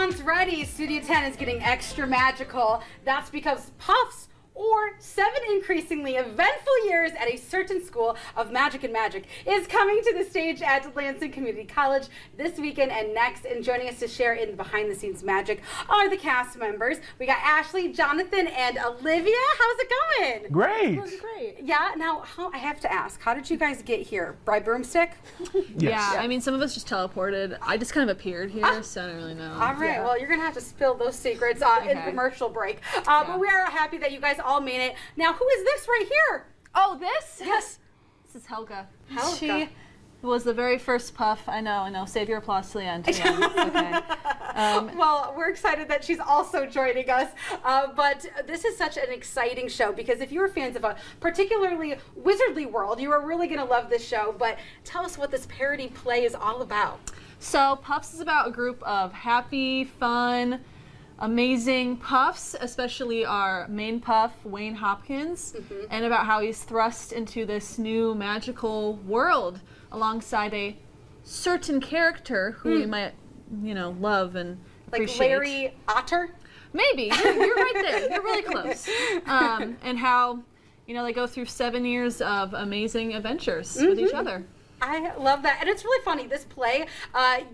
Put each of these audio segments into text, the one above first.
Everyone's ready. Studio 10 is getting extra magical. That's because Puffs, or 7 Increasingly Eventful Years at a Certain School of Magic and Magic, is coming to the stage at Lansing Community College this weekend and next. And joining us to share in the behind-the-scenes magic are the cast members. We got Ashley, Jonathan, and Olivia. How's it going? Great. Great. Yeah, now I have to ask, how did you guys get here? By broomstick? Yes. Yeah, I mean, some of us just teleported. I just kind of appeared here, so I don't really know. All right, well, you're going to have to spill those secrets in commercial break. But we are happy that you guys all made it. Now, who is this right here? Oh, this? Yes. This is Helga. Helga. She was the very first Puff. I know. Save your applause to the end. Yeah, it's okay. Well, we're excited that she's also joining us. But this is such an exciting show because if you're fans of a particularly wizardly world, you are really going to love this show. But tell us what this parody play is all about. So, Puffs is about a group of happy, fun, amazing Puffs, especially our main Puff, Wayne Hopkins, and about how he's thrust into this new magical world alongside a certain character who we might, love and appreciate. Like Larry Otter? Maybe. You're right there. You're really close. And how, they go through 7 years of amazing adventures with each other. I love that. And it's really funny. This play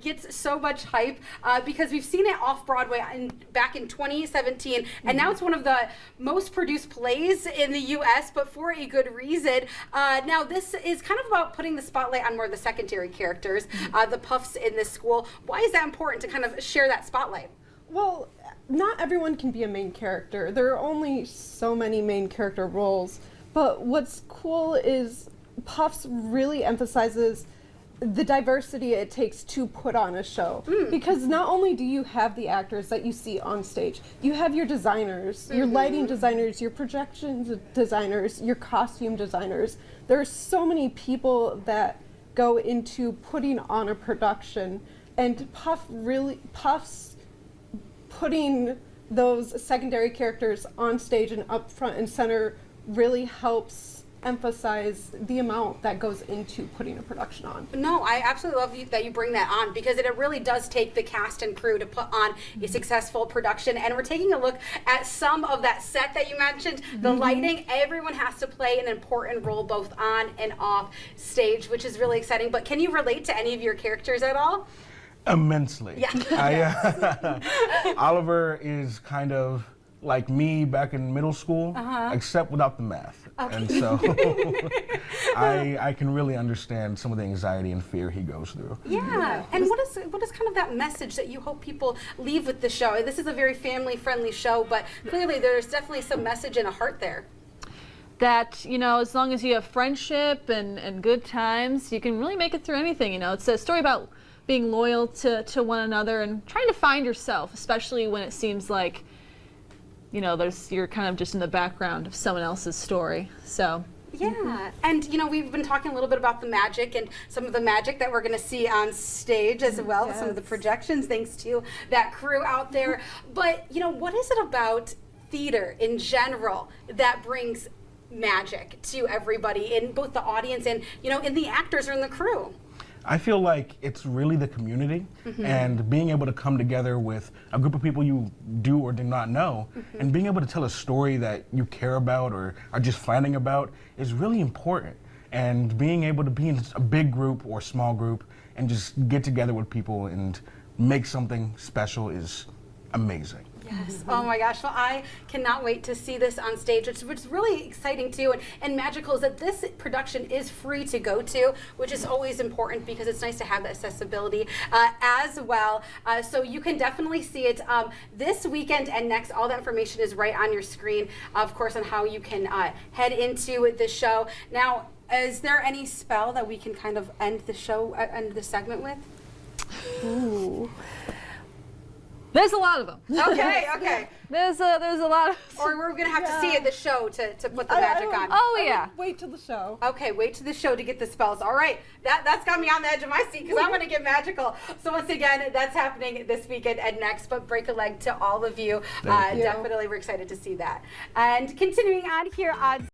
gets so much hype because we've seen it off Broadway back in 2017. And now it's one of the most produced plays in the U.S., but for a good reason. Now, this is kind of about putting the spotlight on more of the secondary characters, the Puffs in this school. Why is that important to kind of share that spotlight? Well, not everyone can be a main character. There are only so many main character roles. But what's cool is Puffs really emphasizes the diversity it takes to put on a show. Because not only do you have the actors that you see on stage, you have your designers, your lighting designers, your projection designers, your costume designers. There are so many people that go into putting on a production, and Puffs putting those secondary characters on stage and up front and center really helps emphasize the amount that goes into putting a production on. No, I absolutely love that you bring that on because it really does take the cast and crew to put on a successful production. And we're taking a look at some of that set that you mentioned, the lighting. Everyone has to play an important role both on and off stage, which is really exciting. But can you relate to any of your characters at all? Immensely. Yeah. Oliver is kind of like me back in middle school, except without the math. And so I can really understand some of the anxiety and fear he goes through. Yeah. And what is kind of that message that you hope people leave with the show? This is a very family-friendly show, but clearly there's definitely some message and a heart there. That, as long as you have friendship and good times, you can really make it through anything. It's a story about being loyal to one another and trying to find yourself, especially when it seems like you're kind of just in the background of someone else's story. So. Yeah, and we've been talking a little bit about the magic and some of the magic that we're going to see on stage as well, some of the projections, thanks to that crew out there. But, what is it about theater in general that brings magic to everybody in both the audience and, in the actors or in the crew? I feel like it's really the community and being able to come together with a group of people you do or do not know and being able to tell a story that you care about or are just finding about is really important. And being able to be in a big group or small group and just get together with people and make something special is amazing. Yes. Oh my gosh. Well, I cannot wait to see this on stage, which is really exciting too. And magical is that this production is free to go to, which is always important because it's nice to have the accessibility as well. So you can definitely see it this weekend and next. All that information is right on your screen, of course, on how you can head into the show. Now, is there any spell that we can kind of end the show, end the segment with? Ooh. There's a lot of them. Okay. There's a lot of. Or we're gonna have to see it the show to put the magic on. Oh yeah. Wait till the show. Okay, wait till the show to get the spells. All right, that's got me on the edge of my seat because I want to get magical. So once again, that's happening this weekend and next. But break a leg to all of you. Definitely, we're excited to see that. And continuing on here on